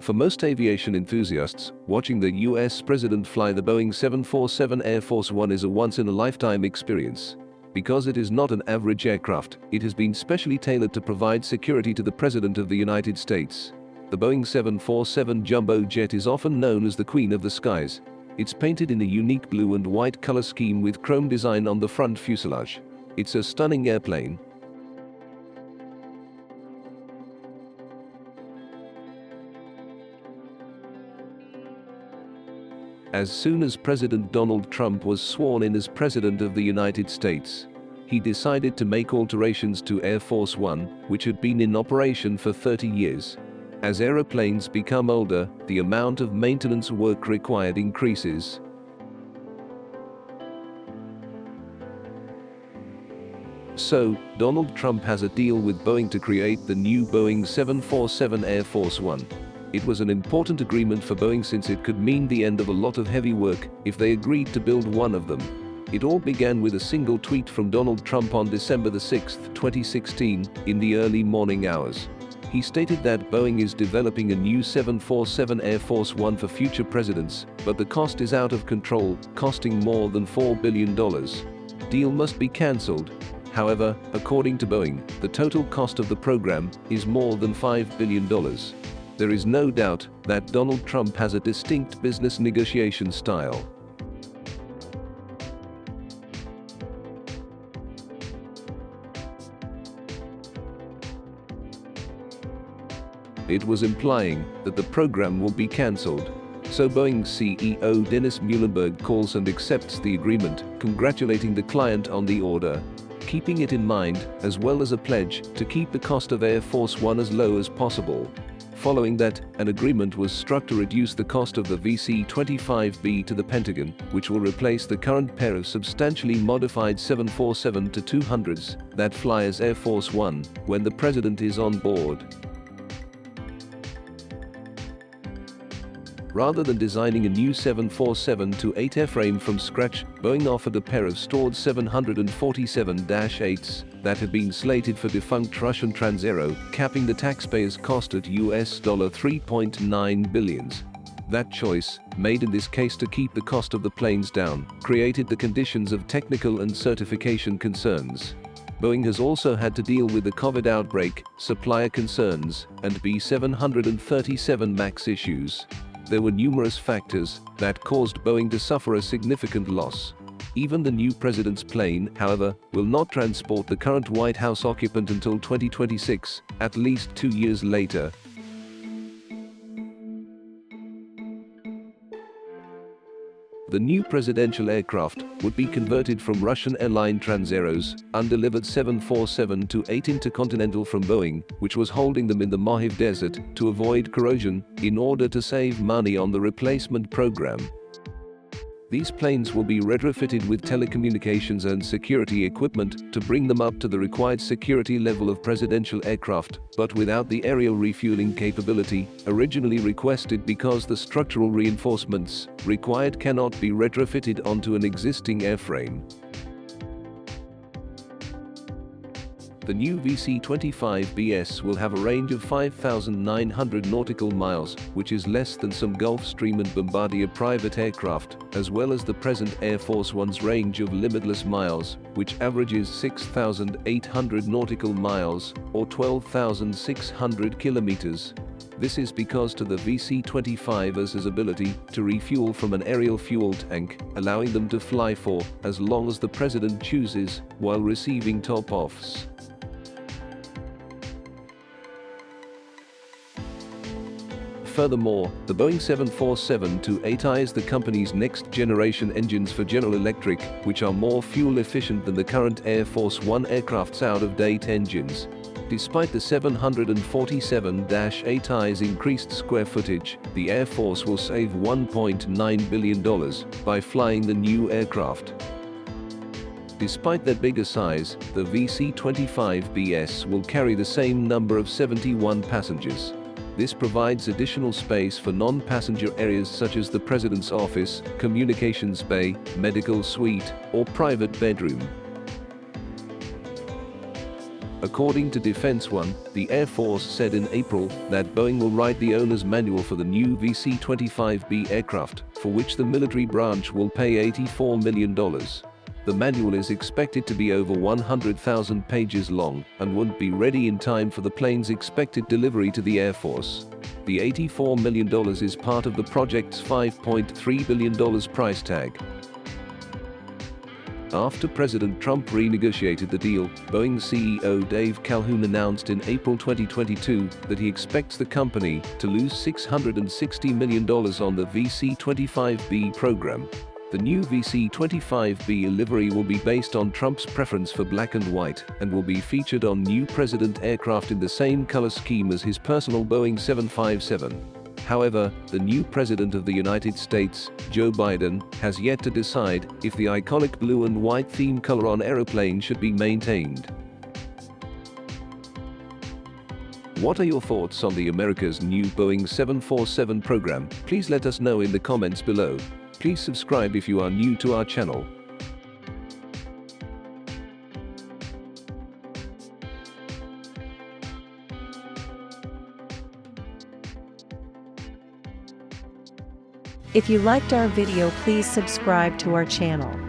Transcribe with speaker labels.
Speaker 1: For most aviation enthusiasts, watching the US President fly the Boeing 747 Air Force One is a once-in-a-lifetime experience. Because it is not an average aircraft, it has been specially tailored to provide security to the President of the United States. The Boeing 747 jumbo jet is often known as the Queen of the Skies. It's painted in a unique blue and white color scheme with chrome design on the front fuselage. It's a stunning airplane. As soon as President Donald Trump was sworn in as President of the United States, he decided to make alterations to Air Force One, which had been in operation for 30 years. As aeroplanes become older, the amount of maintenance work required increases. So, Donald Trump has a deal with Boeing to create the new Boeing 747 Air Force One. It was an important agreement for Boeing since it could mean the end of a lot of heavy work if they agreed to build one of them. It all began with a single tweet from Donald Trump on December 6, 2016, in the early morning hours. He stated that Boeing is developing a new 747 Air Force One for future presidents, but the cost is out of control, costing more than $4 billion. Deal must be cancelled. However, according to Boeing, the total cost of the program is more than $5 billion. There is no doubt that Donald Trump has a distinct business negotiation style. It was implying that the program will be cancelled. So Boeing CEO Dennis Muilenburg calls and accepts the agreement, congratulating the client on the order, keeping it in mind, as well as a pledge to keep the cost of Air Force One as low as possible. Following that, an agreement was struck to reduce the cost of the VC-25B to the Pentagon, which will replace the current pair of substantially modified 747-200s that fly as Air Force One when the President is on board. Rather than designing a new 747-8 airframe from scratch, Boeing offered a pair of stored 747-8s that had been slated for defunct Russian Transaero, capping the taxpayers' cost at US $3.9 billion. That choice, made in this case to keep the cost of the planes down, created the conditions of technical and certification concerns. Boeing has also had to deal with the COVID outbreak, supplier concerns, and B737 MAX issues. There were numerous factors that caused Boeing to suffer a significant loss. Even the new president's plane, however, will not transport the current White House occupant until 2026, at least 2 years later. The new presidential aircraft would be converted from Russian airline Transaero's undelivered 747-8 Intercontinental from Boeing, which was holding them in the Mojave Desert to avoid corrosion, in order to save money on the replacement program. These planes will be retrofitted with telecommunications and security equipment to bring them up to the required security level of presidential aircraft, but without the aerial refueling capability originally requested because the structural reinforcements required cannot be retrofitted onto an existing airframe. The new VC-25BS will have a range of 5,900 nautical miles, which is less than some Gulfstream and Bombardier private aircraft, as well as the present Air Force One's range of limitless miles, which averages 6,800 nautical miles, or 12,600 kilometers. This is because to the VC-25's ability to refuel from an aerial fuel tank, allowing them to fly for as long as the President chooses, while receiving top-offs. Furthermore, the Boeing 747-8 is the company's next-generation engines for General Electric, which are more fuel-efficient than the current Air Force One aircraft's out-of-date engines. Despite the 747-8's increased square footage, the Air Force will save $1.9 billion by flying the new aircraft. Despite their bigger size, the VC-25BS will carry the same number of 71 passengers. This provides additional space for non-passenger areas such as the President's office, communications bay, medical suite, or private bedroom. According to Defense One, the Air Force said in April that Boeing will write the owner's manual for the new VC-25B aircraft, for which the military branch will pay $84 million. The manual is expected to be over 100,000 pages long and won't be ready in time for the plane's expected delivery to the Air Force. The $84 million is part of the project's $5.3 billion price tag. After President Trump renegotiated the deal, Boeing CEO Dave Calhoun announced in April 2022 that he expects the company to lose $660 million on the VC-25B program. The new VC-25B livery will be based on Trump's preference for black and white and will be featured on new President aircraft in the same color scheme as his personal Boeing 757. However, the new President of the United States, Joe Biden, has yet to decide if the iconic blue and white theme color on aeroplane should be maintained. What are your thoughts on the America's new Boeing 747 program? Please let us know in the comments below. Please subscribe if you are new to our channel.
Speaker 2: If you liked our video, please subscribe to our channel.